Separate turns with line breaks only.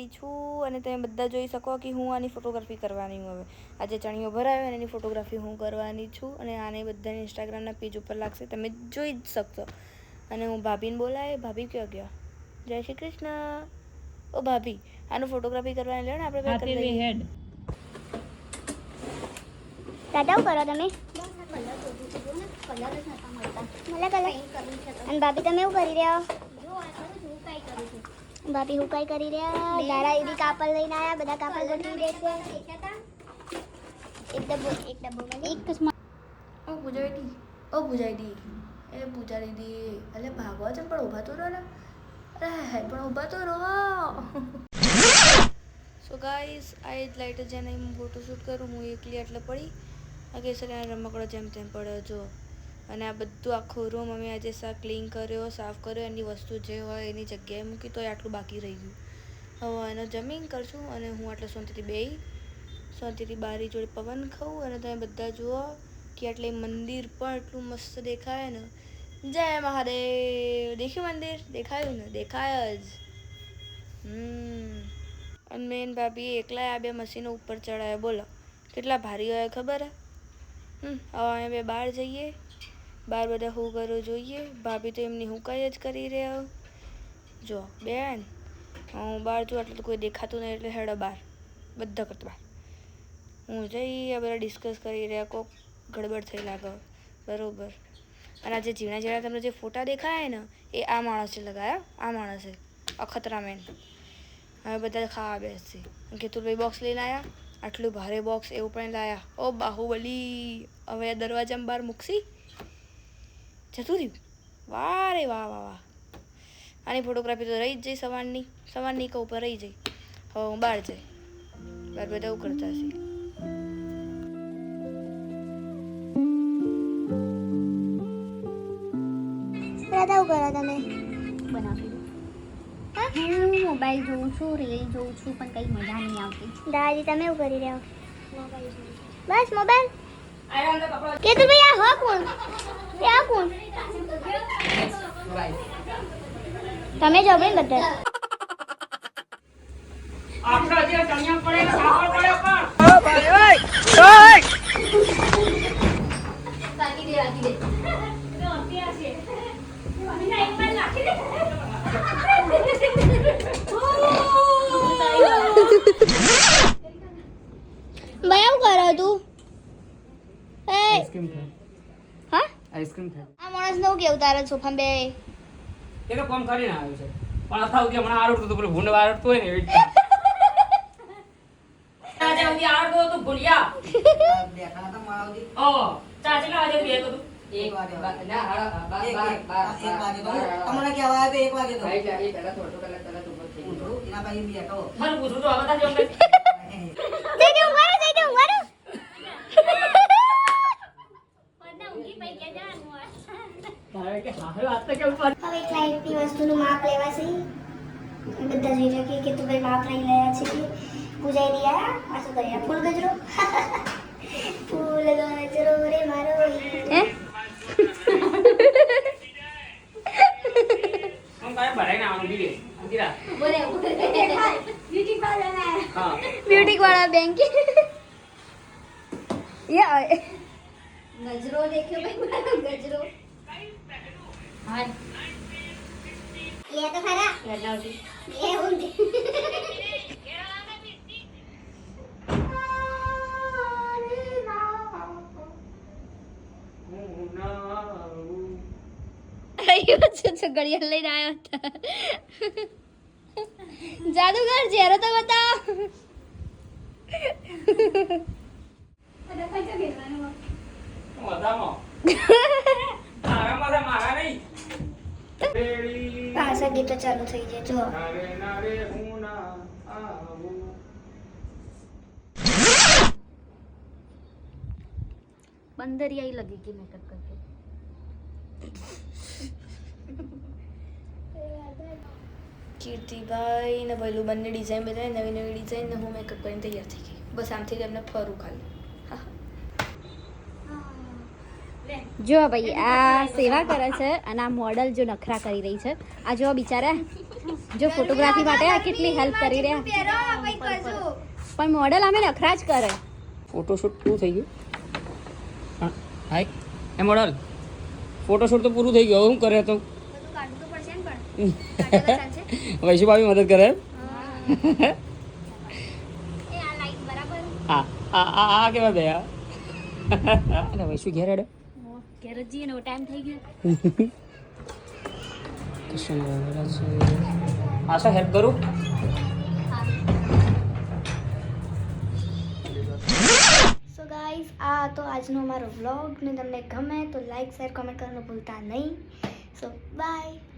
છું અને તમે બધા જોઈ શકો કે હું આની ફોટોગ્રાફી કરવાની હું હવે આજે ચણિયો ભરાયો અને એની ફોટોગ્રાફી હું કરવાની છું અને આને બધાને ઇન્સ્ટાગ્રામના પેજ ઉપર લાગશે તમે જોઈ જ શકશો અને હું ભાભીને બોલાય ભાભી ક્યાં ગયા જય શ્રી કૃષ્ણ ઓ ભાભી આનું ફોટોગ્રાફી કરવાની લે ને આપણે બે કરી લઈએ
દાદા કરો તમે અને ભાભી તમે એવું કરી રહ્યા ભાભી હું કઈ કરી રહ્યા દારા એવી કાપડ લઈને આયા બધા કાપડ ગોઠવી દે છે એક ડબ્બો એક
ઓ પૂજા દી એ પૂજા દીદી એટલે ભાગવા છે પણ ઊભા તો રહો ને અરે પણ ઊભા તો રહો સો ગાઈસ આ જ લાઈટ જેને હું ફોટોશૂટ કરું હું એકલી એટલે પડી આ કેસરિયા રમકડો જેમ તેમ પડ્યો જો અને આ બધું આખો રૂમ અમે આજે ક્લીન કર્યો સાફ કર્યો એની વસ્તુ જે હોય એની જગ્યાએ મૂકી તો આટલું બાકી રહી ગયું હવે એનો જમીન કરશું અને હું આટલે શાંતિથી બારી જોડે પવન ખાઉં અને તમે બધા જુઓ કે એટલે મંદિર પણ એટલું મસ્ત દેખાય ને જય મહાદેવ દેખ્યું મંદિર દેખાયું ને દેખાય જ અને મેન ભાભી એકલા આ બે મશીનો ઉપર ચડાયા બોલો કેટલા ભારી હોય ખબર હે હવે અમે બે બહાર જઈએ બહાર બધા હું કરો જોઈએ ભાભી તો એમની હુંકાઈ જ કરી રહ્યા જો બેન હું બહાર છું એટલે તો કોઈ દેખાતું નહીં એટલે હેડો બહાર બધા કરતા બહાર હું જઈ આ બધા ડિસ્કસ કરી રહ્યા કોક ગડબડ થઈ લાગે બરાબર અને આ જે ઝીણા તમને જે ફોટા દેખાય ને એ આ માણસે લગાવ્યા આ માણસે અખતરા મેન હવે બધા ખાવા બેસશે કેતુલભાઈ બોક્સ લઈને આવ્યા આટલું ભારે બોક્સ એવું પણ લાયા ઓ બાહુબલી હવે દરવાજામાં બહાર મૂકશી જતું રહ્યું વાહ રે વાહ વાહ વાહ આની ફોટોગ્રાફી તો રહી જ જઈ સવારની કહું પર રહી જઈ હવે હું બહાર જઈ બહાર બધા એવું કરતા હશે
દાદા કરો તમે
બનાવી હું મોબાઈલ જોઉં છું રીલ જોઉં છું પણ કંઈ મજા નહીં આવતી
દાદી તમે એવું કરી રહ્યા બસ મોબાઈલ કે તું ભાઈ આ કોણ આ કોણ તમે જબરે બધા
આપણા જે ટણિયા પડે સાપડ પડે પણ
બાકી દે
ભાઈ આવું કરો તું
આઈસ્ક્રીમ ખાય
હા
આઈસ્ક્રીમ ખાય
આ માણસ નું કેવું તારા સોફામાં બે
એ તો કામ કરીને આવ્યો છે પણ અથાવ કે મને આવડતું તો પેલું ભૂંડ આવડતું હોય ને એવી રીતે આજે હું આવડતું હતું ભૂલિયા
દેખાડા તો માવજી
ઓ ચાચી લા આજે બે કરું
એક વાગે
ના હાડા
એક વાગે તો તમને કહેવા આવ્યો તો 1 વાગે તો
ભાઈ જાય પહેલા થોડો કલાક પહેલા તો ઉપર થઈ
ઉઠો એના પછી બેઠો
મને પૂછું તો આવતા જો
જઈ દે ઉવારો
તારે કે હાલ વાત તો કેવું પર
હવે ક્લાયન્ટની વસ્તુનું માપ લેવાશે બધા જોઈ રહ્યા કે તું ભાઈ માપ લઈ રહ્યા છે કે પૂજાઈ રહ્યા આ શું કર્યા ફૂલ ગજરો ફૂલ ગજરો રે મારો હે
હું કાય ભરાઈને આવું દીવે અંકિરા
બોલે બ્યુટી પાર્લર
હા
બ્યુટી વાળા બેંક યા
ગજરો દેખ્યો ભાઈ મારો ગજરો હાય
ये तो खरा
લડાવતી
ये उंड
આયો છે ઘડિયાળ લઈને આવ્યો હતા
जादूगर चेहरा तो बताओ
મજામાં તારા મારા મારા નહીં
पासा गीत चालू થઈ જાય જો
નારે નારે હું ના આવું
बंदरिया ही लगेगी मेकअप करके
કીર્તિભાઈ ને પેલું બંને ડિઝાઇન બતાવી નવી નવી ડિઝાઇન ને હું મેકઅપ કરીને તૈયાર થઈ ગઈ બસ આમથી જ એમને ફરું ખાલી
જો ભાઈ આ સેવા કરે છે અને આ મોડલ જો નખરા કરી રહી છે આ જો બિચારા જો ફોટોગ્રાફી માટે આ કેટલી હેલ્પ કરી રહ્યા પણ મોડલ અમે નખરા જ કરે
ફોટોશૂટ પૂરું થઈ ગયું હા હાય એ મોડલ ફોટોશૂટ તો પૂરું થઈ ગયું હવે શું કરે તો વૈશુ ભાભી મદદ કરે હા આ કેવા બે અને વૈશુ ઘેર હેડે
ઘેરજી એનો ટાઈમ થઈ ગયો
આશા હેલ્પ કરું
સો ગાઈઝ આ તો આજનો અમારો વ્લોગ ને તમને ગમે તો લાઈક શેર કોમેન્ટ કરવાનું ભૂલતા નહીં સો બાય